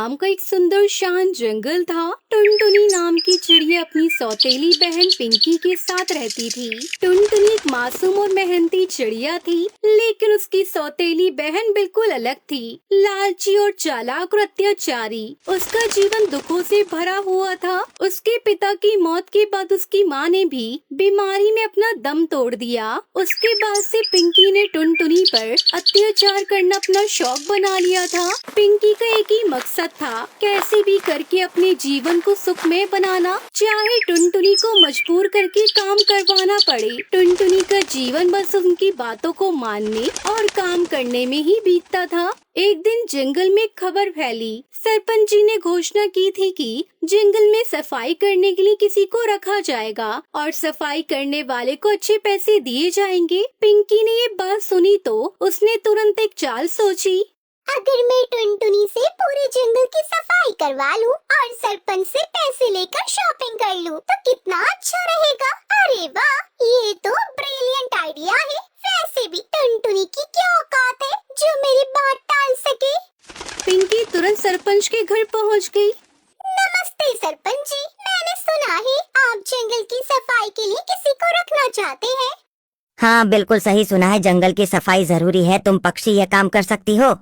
नाम का एक सुंदर शांत जंगल था। टुनटुनी नाम की चिड़िया अपनी सौतेली बहन पिंकी के साथ रहती थी। टुनटुनी एक मासूम और मेहनती चिड़िया थी, लेकिन उसकी सौतेली बहन बिल्कुल अलग थी, लालची और चालाक और अत्याचारी। उसका जीवन दुखों से भरा हुआ था। उसके पिता की मौत के बाद उसकी माँ ने भी बीमारी में अपना दम तोड़ दिया। उसके बाद से पिंकी ने टुनटुनी पर अत्याचार करना अपना शौक बना लिया था। पिंकी का एक ही मकसद था, कैसे भी करके अपने जीवन को सुखमय बनाना, चाहे टुनटुनी को मजबूर करके काम करवाना पड़े। टुनटुनी का जीवन बस उनकी बातों को मानने और काम करने में ही बीतता था। एक दिन जंगल में खबर फैली। सरपंच जी ने घोषणा की थी कि जंगल में सफाई करने के लिए किसी को रखा जाएगा और सफाई करने वाले को अच्छे पैसे दिए जाएंगे। पिंकी ने ये बात सुनी तो उसने तुरंत एक चाल सोची। अगर मैं टुनटुनी से पूरे जंगल की सफाई करवा लूं और सरपंच से पैसे लेकर शॉपिंग कर लूं, तो कितना अच्छा रहेगा। अरे वाह, ये तो ब्रिलियंट आइडिया है। वैसे भी टुनटुनी की क्या औकात है जो मेरी बात टाल सके। पिंकी तुरंत सरपंच के घर पहुंच गई। नमस्ते सरपंच जी, मैंने सुना है आप जंगल की सफाई के लिए किसी को रखना चाहते हैं। हाँ, बिल्कुल सही सुना है। जंगल की सफाई जरूरी है। तुम पक्षी यह काम कर सकती हो?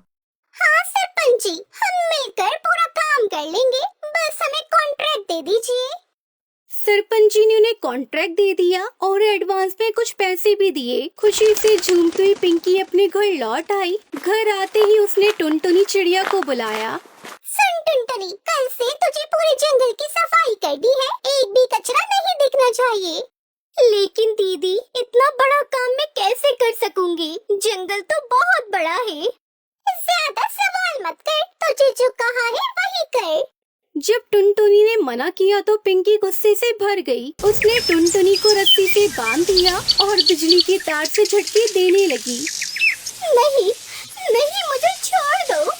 हाँ सरपंच जी, हम मिलकर पूरा काम कर लेंगे। बस हमें कॉन्ट्रैक्ट दे दीजिए। सरपंच जी ने उन्हें कॉन्ट्रैक्ट दे दिया और एडवांस में कुछ पैसे भी दिए। खुशी से झूमती हुई पिंकी अपने घर लौट आई। घर आते ही उसने टुनटुनी चिड़िया को बुलाया। सुन टुनटुनी, कल से तुझे पूरे जंगल की सफाई करनी है। एक भी कचरा नहीं दिखना चाहिए। लेकिन दीदी, इतना बड़ा काम मैं कैसे कर सकूंगी? जंगल तो बहुत बड़ा है। ज्यादा सवाल मत कर, तुझे जो कहा है वही कर। जब टुनटुनी ने मना किया तो पिंकी गुस्से से भर गई। उसने टुनटुनी को रस्सी से बांध दिया और बिजली के तार से झटके देने लगी। नहीं नहीं, मुझे छोड़ दो।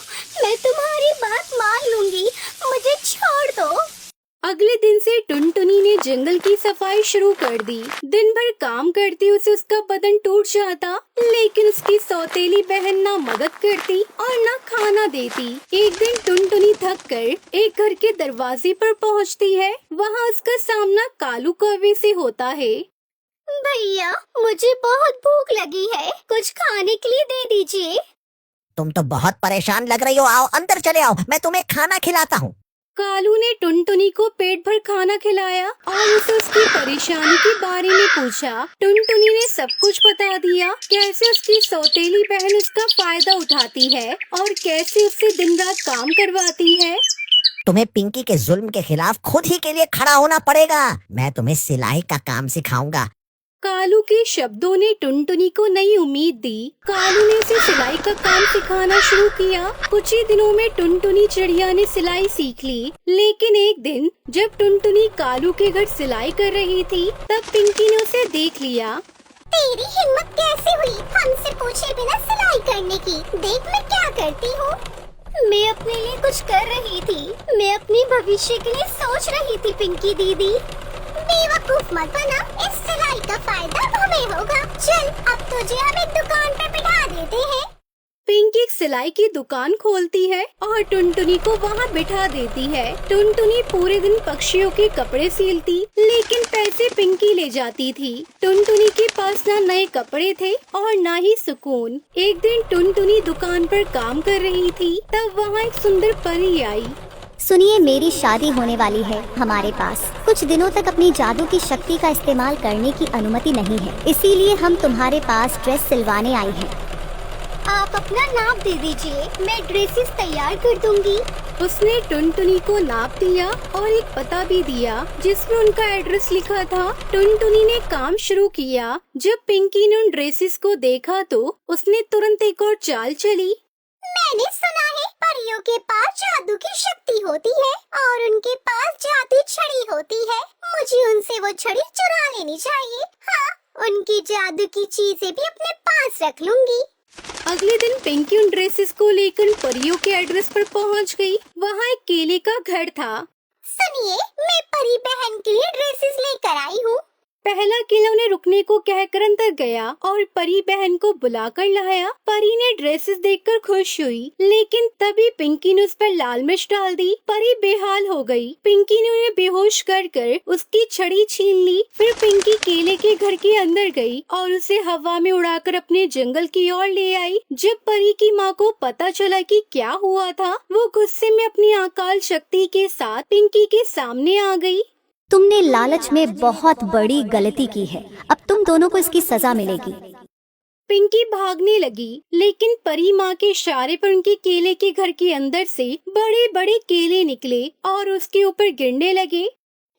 मैं तुम्हारी बात मान लूंगी, मुझे छोड़ दो। अगले दिन से टुनटुनी ने जंगल की सफाई शुरू कर दी। दिन भर काम करती उसे उसका बदन टूट जाता, लेकिन उसकी सौतेली बहन ना मदद करती और ना खाना देती। एक दिन टुनटुनी थक कर एक घर के दरवाजे पर पहुंचती है। वहां उसका सामना कालू कौवे से होता है। भैया, मुझे बहुत भूख लगी है, कुछ खाने के लिए दे दीजिए। तुम तो बहुत परेशान लग रही हो। आओ अंदर चले आओ, मैं तुम्हें खाना खिलाता हूँ। कालू ने टुनटुनी को पेट भर खाना खिलाया और उसे उसकी परेशानी के बारे में पूछा। टुनटुनी ने सब कुछ बता दिया, कैसे उसकी सौतेली बहन उसका फायदा उठाती है और कैसे उससे दिन रात काम करवाती है। तुम्हें पिंकी के जुल्म के खिलाफ खुद ही के लिए खड़ा होना पड़ेगा। मैं तुम्हें सिलाई का काम सिखाऊंगा। कालू के शब्दों ने टुनटुनी को नई उम्मीद दी। कालू ने उसे सिलाई का काम सिखाना शुरू किया। कुछ ही दिनों में टुनटुनी चिड़िया ने सिलाई सीख ली। लेकिन एक दिन जब टुनटुनी कालू के घर सिलाई कर रही थी, तब पिंकी ने उसे देख लिया। तेरी हिम्मत कैसे हुई हमसे पूछे बिना सिलाई करने की? देख मैं क्या करती हूँ। मैं अपने लिए कुछ कर रही थी। मैं अपने भविष्य के लिए सोच रही थी पिंकी दीदी। बेवकूफ मत बना, इस सिलाई का फायदा हमें होगा। चल, अब तुझे हम एक दुकान पर बिठा देते हैं। पिंकी एक सिलाई की दुकान खोलती है और टुनटुनी को वहाँ बिठा देती है। टुनटुनी पूरे दिन पक्षियों के कपड़े सिलती, लेकिन पैसे पिंकी ले जाती थी। टुनटुनी के पास ना नए कपड़े थे और ना ही सुकून। एक दिन टुनटुनी दुकान पर काम कर रही थी, तब वहाँ एक सुंदर परी आई। सुनिए, मेरी शादी होने वाली है। हमारे पास कुछ दिनों तक अपनी जादू की शक्ति का इस्तेमाल करने की अनुमति नहीं है, इसीलिए हम तुम्हारे पास ड्रेस सिलवाने आई हैं। आप अपना नाप दे दीजिए, मैं ड्रेसेस तैयार कर दूंगी। उसने टुनटुनी को नाप दिया और एक पता भी दिया जिसमें उनका एड्रेस लिखा था। टुनटुनी ने काम शुरू किया। जब पिंकी ने उन ड्रेसेस को देखा तो उसने तुरंत एक और चाल चली। मैंने सुना है परियों के पास जादू की शक्ति होती है और उनके पास जादू छड़ी होती है। मुझे उनसे वो छड़ी चुरा लेनी चाहिए। हाँ, उनकी जादू की चीजें भी अपने पास रख लूंगी। अगले दिन पिंकी उन ड्रेसेस को लेकर परियों के एड्रेस पर पहुंच गई। वहाँ एक केले का घर था। सुनिए, मैं परी बहन के लिए ड्रेसेस लेकर आई हूँ। पहला केला उन्हें रुकने को कहकर अंदर गया और परी बहन को बुलाकर लाया। परी ने ड्रेसेस देखकर खुश हुई, लेकिन तभी पिंकी ने उस पर लाल मिर्च डाल दी। परी बेहाल हो गई। पिंकी ने उन्हें बेहोश कर उसकी छड़ी छीन ली। फिर पिंकी केले के घर के अंदर गई और उसे हवा में उड़ाकर अपने जंगल की ओर ले आई। जब परी की माँ को पता चला कि क्या हुआ था, वो गुस्से में अपनी अकाल शक्ति के साथ पिंकी के सामने आ गई। तुमने लालच में बहुत बड़ी गलती की है, अब तुम दोनों को इसकी सजा मिलेगी। पिंकी भागने लगी, लेकिन परी माँ के इशारे पर उनके केले के घर के अंदर से बड़े बड़े केले निकले और उसके ऊपर गिरने लगे।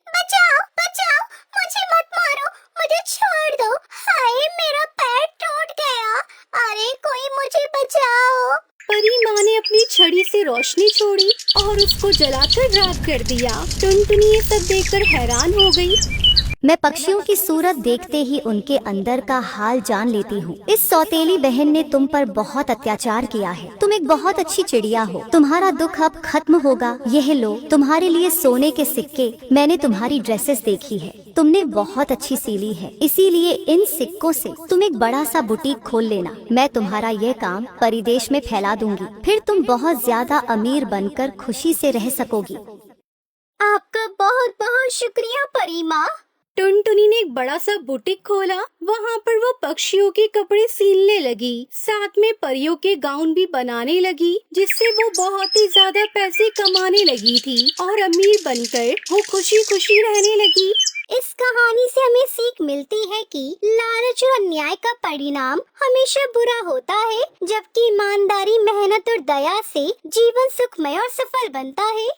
बचाओ बचाओ, मुझे मत मारो, मुझे छोड़ दो। हाय, मेरा पैर टूट गया। अरे कोई मुझे बचाओ। परी माँ ने अपनी छड़ी से रोशनी छोड़ी और उसको जलाकर राख कर दिया। टुनटुनी ये सब देखकर हैरान हो गई। मैं पक्षियों की सूरत देखते ही उनके अंदर का हाल जान लेती हूँ। इस सौतेली बहन ने तुम पर बहुत अत्याचार किया है। तुम एक बहुत अच्छी चिड़िया हो, तुम्हारा दुख अब खत्म होगा। यह लो, तुम्हारे लिए सोने के सिक्के। मैंने तुम्हारी ड्रेसेस देखी है, तुमने बहुत अच्छी सीली है, इसीलिए इन सिक्कों से तुम एक बड़ा सा बुटीक खोल लेना। मैं तुम्हारा यह काम परिदेश में फैला दूंगी, फिर तुम बहुत ज्यादा अमीर बनकर खुशी से रह सकोगी। आपका बहुत बहुत शुक्रिया परी माँ। टुनटुनी ने एक बड़ा सा बुटीक खोला। वहाँ पर वो पक्षियों के कपड़े सीलने लगी, साथ में परियों के गाउन भी बनाने लगी, जिससे वो बहुत ही ज्यादा पैसे कमाने लगी थी और अमीर बनकर वो खुशी खुशी रहने लगी। इस कहानी से हमें सीख मिलती है कि लालच और अन्याय का परिणाम हमेशा बुरा होता है, जबकि ईमानदारी, मेहनत और दया से जीवन सुखमय और सफल बनता है।